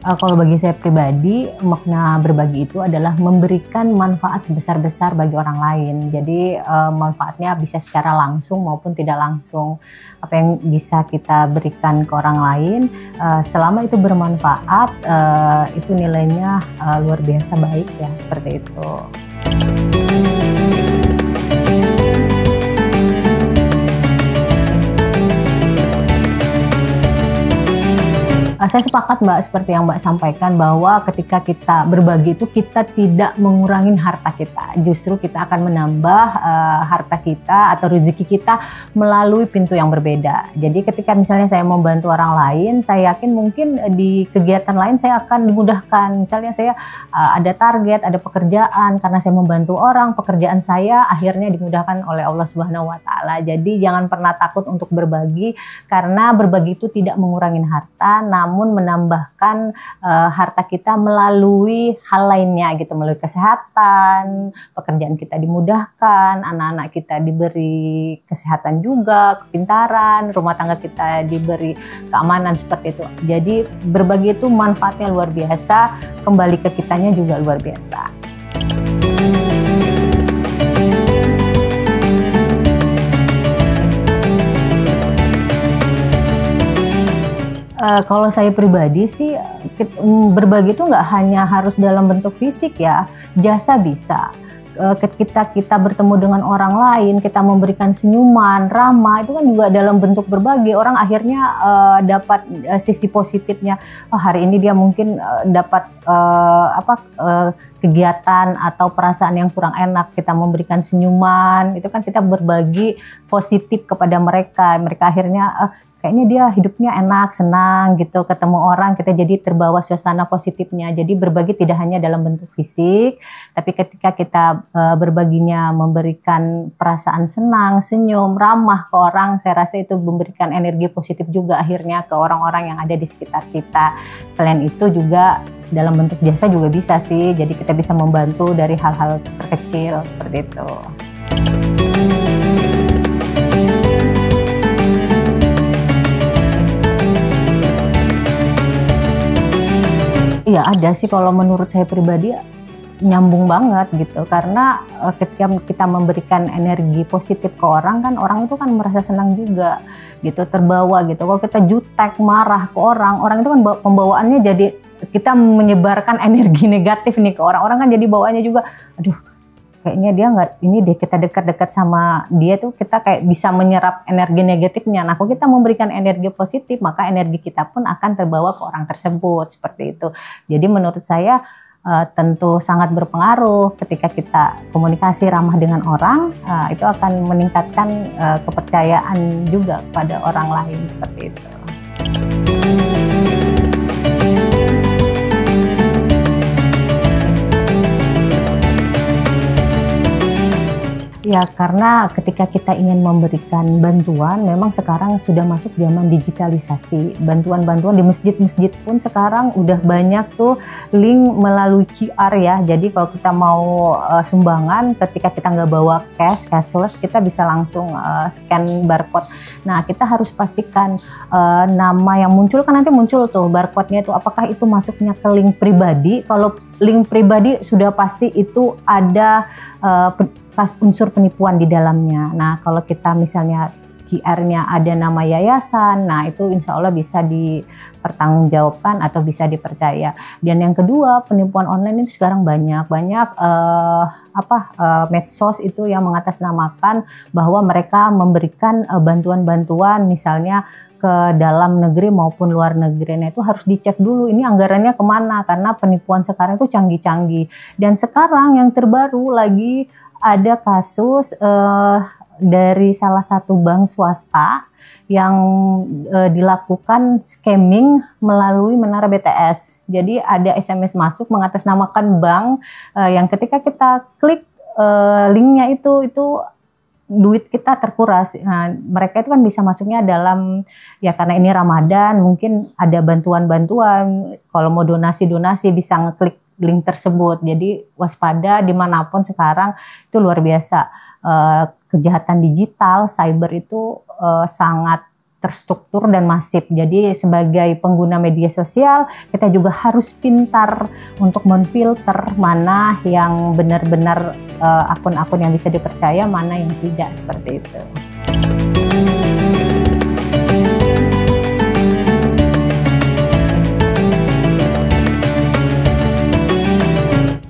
Kalau bagi saya pribadi, makna berbagi itu adalah memberikan manfaat sebesar-besar bagi orang lain. Jadi manfaatnya bisa secara langsung maupun tidak langsung. Apa yang bisa kita berikan ke orang lain, selama itu bermanfaat, itu nilainya luar biasa baik ya, seperti itu. Saya sepakat Mbak, seperti yang Mbak sampaikan bahwa ketika kita berbagi itu kita tidak mengurangi harta kita, justru kita akan menambah harta kita atau rezeki kita melalui pintu yang berbeda. Jadi ketika misalnya saya membantu orang lain, saya yakin mungkin di kegiatan lain saya akan dimudahkan. Misalnya saya ada target, ada pekerjaan, karena saya membantu orang, pekerjaan saya akhirnya dimudahkan oleh Allah Subhanahu wa Ta'ala. Jadi jangan pernah takut untuk berbagi, karena berbagi itu tidak mengurangi harta, namun menambahkan harta kita melalui hal lainnya gitu, melalui kesehatan, pekerjaan kita dimudahkan, anak-anak kita diberi kesehatan juga, kepintaran, rumah tangga kita diberi keamanan, seperti itu. Jadi berbagi itu manfaatnya luar biasa, kembali ke kitanya juga luar biasa. Kalau saya pribadi sih, berbagi itu nggak hanya harus dalam bentuk fisik ya, jasa bisa. Ketika kita bertemu dengan orang lain, kita memberikan senyuman, ramah, itu kan juga dalam bentuk berbagi. Orang akhirnya dapat sisi positifnya. Oh, hari ini dia mungkin dapat kegiatan atau perasaan yang kurang enak, kita memberikan senyuman, itu kan kita berbagi positif kepada mereka. Mereka akhirnya kayaknya dia hidupnya enak, senang gitu, ketemu orang, kita jadi terbawa suasana positifnya. Jadi berbagi tidak hanya dalam bentuk fisik, tapi ketika kita berbaginya memberikan perasaan senang, senyum, ramah ke orang, saya rasa itu memberikan energi positif juga akhirnya ke orang-orang yang ada di sekitar kita. Selain itu juga dalam bentuk jasa juga bisa sih, jadi kita bisa membantu dari hal-hal terkecil seperti itu. Iya ada sih, kalau menurut saya pribadi nyambung banget gitu, karena ketika kita memberikan energi positif ke orang kan, orang itu kan merasa senang juga gitu, terbawa gitu. Kalau kita jutek marah ke orang, orang itu kan pembawaannya jadi kita menyebarkan energi negatif nih ke orang kan, jadi bawaannya juga aduh kayaknya dia nggak, ini deh kita dekat-dekat sama dia tuh kita kayak bisa menyerap energi negatifnya. Nah, kalau kita memberikan energi positif, maka energi kita pun akan terbawa ke orang tersebut, seperti itu. Jadi menurut saya tentu sangat berpengaruh ketika kita komunikasi ramah dengan orang, itu akan meningkatkan kepercayaan juga pada orang lain, seperti itu. Ya, karena ketika kita ingin memberikan bantuan, memang sekarang sudah masuk zaman digitalisasi. Bantuan-bantuan di masjid-masjid pun sekarang udah banyak tuh link melalui QR ya. Jadi kalau kita mau sumbangan, ketika kita nggak bawa cashless, kita bisa langsung scan barcode. Nah, kita harus pastikan nama yang muncul, kan nanti muncul tuh barcode-nya itu, apakah itu masuknya ke link pribadi. Kalau link pribadi sudah pasti itu ada unsur penipuan di dalamnya. Nah, kalau kita misalnya QR-nya ada nama yayasan, nah itu insya Allah bisa dipertanggungjawabkan atau bisa dipercaya. Dan yang kedua, penipuan online itu sekarang banyak medsos itu yang mengatasnamakan bahwa mereka memberikan bantuan-bantuan misalnya ke dalam negeri maupun luar negeri. Nah, itu harus dicek dulu ini anggarannya kemana, karena penipuan sekarang itu canggih-canggih. Dan sekarang yang terbaru lagi ada kasus dari salah satu bank swasta yang dilakukan scamming melalui menara BTS. Jadi ada SMS masuk mengatasnamakan bank yang ketika kita klik linknya itu duit kita terkuras. Nah, mereka itu kan bisa masuknya dalam, ya karena ini Ramadan, mungkin ada bantuan-bantuan, kalau mau donasi-donasi bisa ngeklik link tersebut. Jadi waspada dimanapun sekarang, itu luar biasa. Kejahatan digital, cyber itu sangat terstruktur dan masif. Jadi sebagai pengguna media sosial, kita juga harus pintar untuk memfilter mana yang benar-benar akun-akun yang bisa dipercaya, mana yang tidak, seperti itu.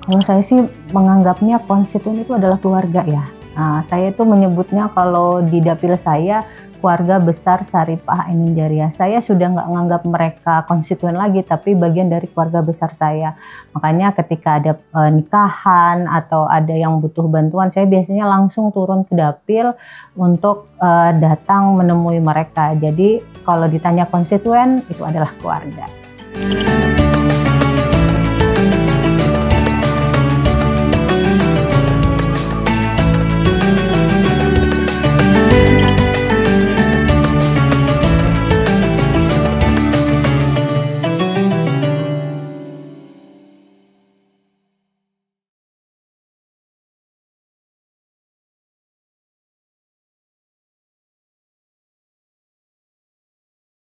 Kalau saya sih menganggapnya konstituen itu adalah keluarga ya. Nah, saya itu menyebutnya kalau di dapil saya keluarga besar Syarifah Ainun Jariyah. Saya sudah nggak menganggap mereka konstituen lagi, tapi bagian dari keluarga besar saya. Makanya ketika ada nikahan atau ada yang butuh bantuan, saya biasanya langsung turun ke dapil untuk datang menemui mereka. Jadi kalau ditanya konstituen, itu adalah keluarga.